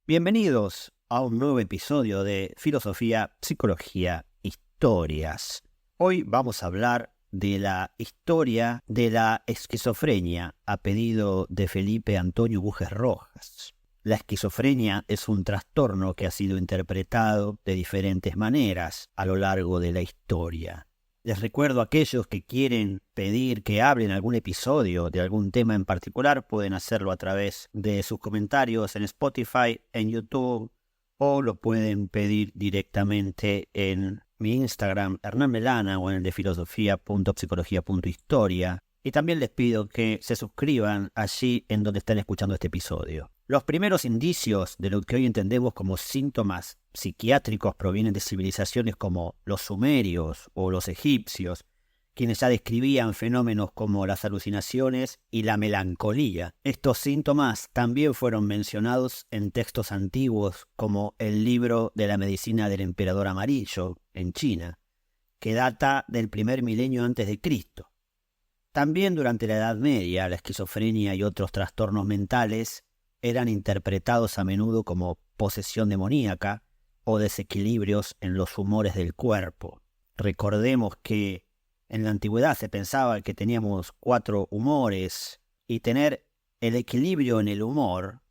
Bienvenidos a un nuevo episodio de Filosofía, Psicología, Historias. Hoy vamos a hablar de la historia de la esquizofrenia a pedido de Felipe Antonio Bujes Rojas. La esquizofrenia es un trastorno que ha sido interpretado de diferentes maneras a lo largo de la historia. Les recuerdo a aquellos que quieren pedir que hable en algún episodio de algún tema en particular, pueden hacerlo a través de sus comentarios en Spotify, en YouTube, o lo pueden pedir directamente en mi Instagram, Hernán Melana, o en el de filosofía.psicología.historia. Y también les pido que se suscriban allí en donde están escuchando este episodio. Los primeros indicios de lo que hoy entendemos como síntomas psiquiátricos provienen de civilizaciones como los sumerios o los egipcios, quienes ya describían fenómenos como las alucinaciones y la melancolía. Estos síntomas también fueron mencionados en textos antiguos como el libro de la medicina del emperador amarillo en China, que data del primer milenio antes de Cristo. También durante la Edad Media, la esquizofrenia y otros trastornos mentales eran interpretados a menudo como posesión demoníaca o desequilibrios en los humores del cuerpo. Recordemos que en la antigüedad se pensaba que teníamos 4 humores y tener el equilibrio en el humor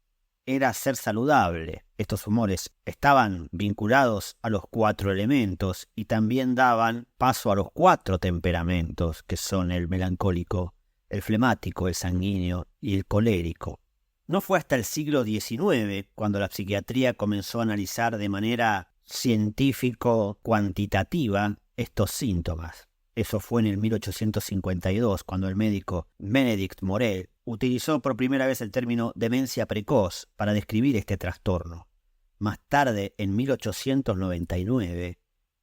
era ser saludable. Estos humores estaban vinculados a los 4 elementos y también daban paso a los 4 temperamentos, que son el melancólico, el flemático, el sanguíneo y el colérico. No fue hasta el siglo XIX cuando la psiquiatría comenzó a analizar de manera científico-cuantitativa estos síntomas. Eso fue en el 1852, cuando el médico Benedict Morel utilizó por primera vez el término demencia precoz para describir este trastorno. Más tarde, en 1899,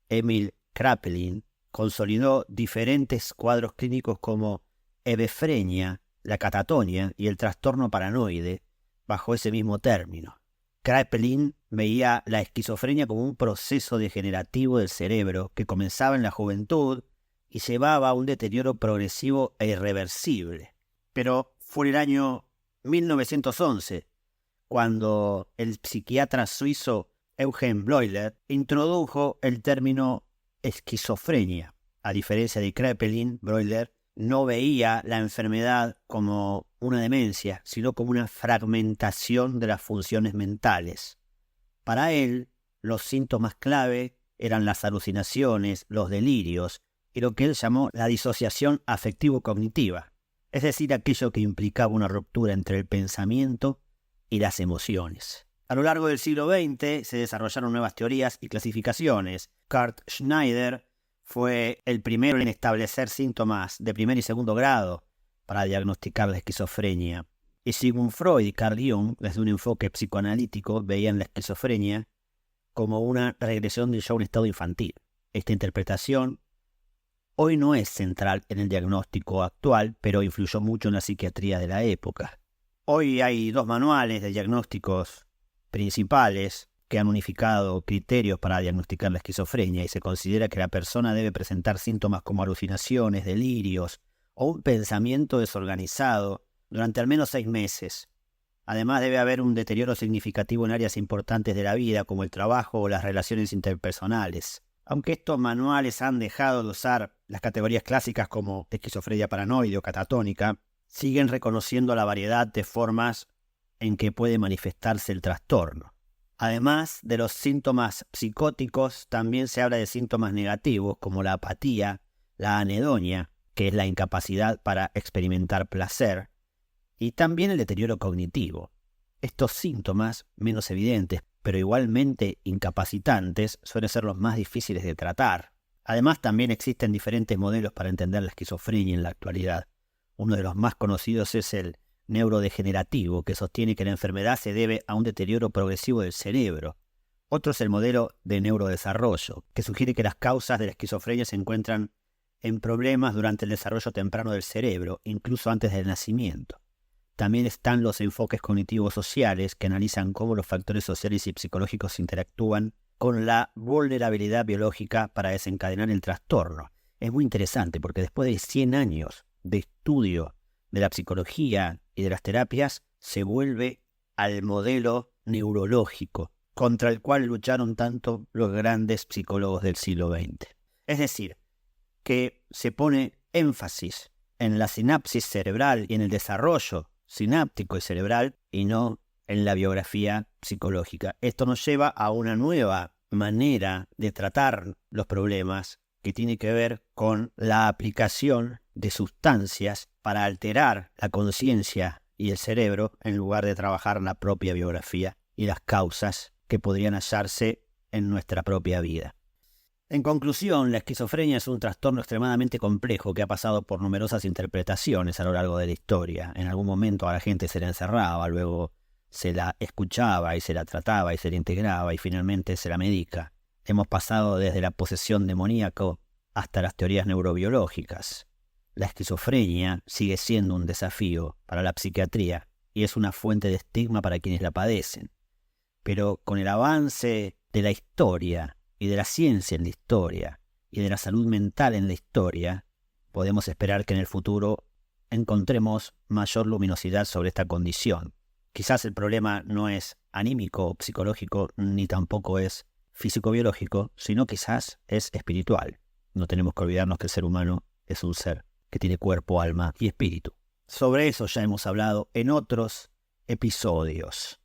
Emil Kraepelin consolidó diferentes cuadros clínicos como hebefrenia, la catatonia y el trastorno paranoide bajo ese mismo término. Kraepelin veía la esquizofrenia como un proceso degenerativo del cerebro que comenzaba en la juventud y llevaba a un deterioro progresivo e irreversible. Pero fue el año 1911 cuando el psiquiatra suizo Eugen Bleuler introdujo el término esquizofrenia. A diferencia de Kraepelin, Bleuler no veía la enfermedad como una demencia, sino como una fragmentación de las funciones mentales. Para él, los síntomas clave eran las alucinaciones, los delirios y lo que él llamó la disociación afectivo-cognitiva, es decir, aquello que implicaba una ruptura entre el pensamiento y las emociones. A lo largo del siglo XX se desarrollaron nuevas teorías y clasificaciones. Kurt Schneider fue el primero en establecer síntomas de primer y segundo grado para diagnosticar la esquizofrenia. Y Sigmund Freud y Carl Jung, desde un enfoque psicoanalítico, veían la esquizofrenia como una regresión del yo a un estado infantil. Esta interpretación hoy no es central en el diagnóstico actual, pero influyó mucho en la psiquiatría de la época. Hoy hay 2 manuales de diagnósticos principales que han unificado criterios para diagnosticar la esquizofrenia y se considera que la persona debe presentar síntomas como alucinaciones, delirios o un pensamiento desorganizado durante al menos 6 meses. Además debe haber un deterioro significativo en áreas importantes de la vida como el trabajo o las relaciones interpersonales. Aunque estos manuales han dejado de usar las categorías clásicas como esquizofrenia paranoide o catatónica, siguen reconociendo la variedad de formas en que puede manifestarse el trastorno. Además de los síntomas psicóticos, también se habla de síntomas negativos como la apatía, la anedonia, que es la incapacidad para experimentar placer, y también el deterioro cognitivo. Estos síntomas, menos evidentes, pero igualmente incapacitantes, suelen ser los más difíciles de tratar. Además, también existen diferentes modelos para entender la esquizofrenia en la actualidad. Uno de los más conocidos es el neurodegenerativo, que sostiene que la enfermedad se debe a un deterioro progresivo del cerebro. Otro es el modelo de neurodesarrollo, que sugiere que las causas de la esquizofrenia se encuentran en problemas durante el desarrollo temprano del cerebro, incluso antes del nacimiento. También están los enfoques cognitivos sociales, que analizan cómo los factores sociales y psicológicos interactúan con la vulnerabilidad biológica para desencadenar el trastorno. Es muy interesante porque después de 100 años de estudio de la psicología y de las terapias, se vuelve al modelo neurológico contra el cual lucharon tanto los grandes psicólogos del siglo XX. Es decir, que se pone énfasis en la sinapsis cerebral y en el desarrollo sináptico y cerebral y no en la biografía psicológica. Esto nos lleva a una nueva manera de tratar los problemas que tiene que ver con la aplicación de sustancias para alterar la conciencia y el cerebro en lugar de trabajar la propia biografía y las causas que podrían hallarse en nuestra propia vida. En conclusión, la esquizofrenia es un trastorno extremadamente complejo que ha pasado por numerosas interpretaciones a lo largo de la historia. En algún momento a la gente se la encerraba, luego se la escuchaba y se la trataba y se la integraba y finalmente se la medica. Hemos pasado desde la posesión demoníaca hasta las teorías neurobiológicas. La esquizofrenia sigue siendo un desafío para la psiquiatría y es una fuente de estigma para quienes la padecen. Pero con el avance de la historia y de la ciencia en la historia y de la salud mental en la historia, podemos esperar que en el futuro encontremos mayor luminosidad sobre esta condición. Quizás el problema no es anímico o psicológico, ni tampoco es físico-biológico, sino quizás es espiritual. No tenemos que olvidarnos que el ser humano es un ser que tiene cuerpo, alma y espíritu. Sobre eso ya hemos hablado en otros episodios.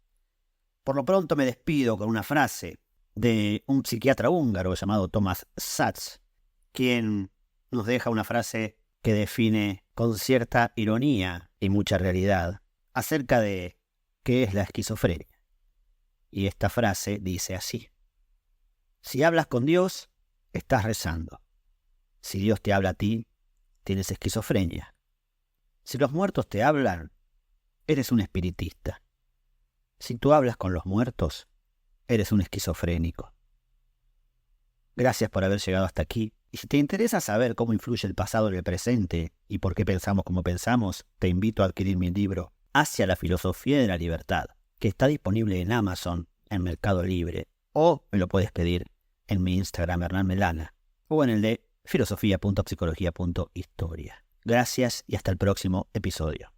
Por lo pronto me despido con una frase de un psiquiatra húngaro llamado Thomas Szasz, quien nos deja una frase que define con cierta ironía y mucha realidad acerca de qué es la esquizofrenia. Y esta frase dice así: si hablas con Dios, estás rezando. Si Dios te habla a ti, tienes esquizofrenia. Si los muertos te hablan, eres un espiritista. Si tú hablas con los muertos, eres un esquizofrénico. Gracias por haber llegado hasta aquí. Y si te interesa saber cómo influye el pasado en el presente y por qué pensamos como pensamos, te invito a adquirir mi libro Hacia la filosofía de la libertad, que está disponible en Amazon, en Mercado Libre, o me lo puedes pedir en mi Instagram Hernán Melana, o en el de filosofía.psicología.historia. Gracias y hasta el próximo episodio.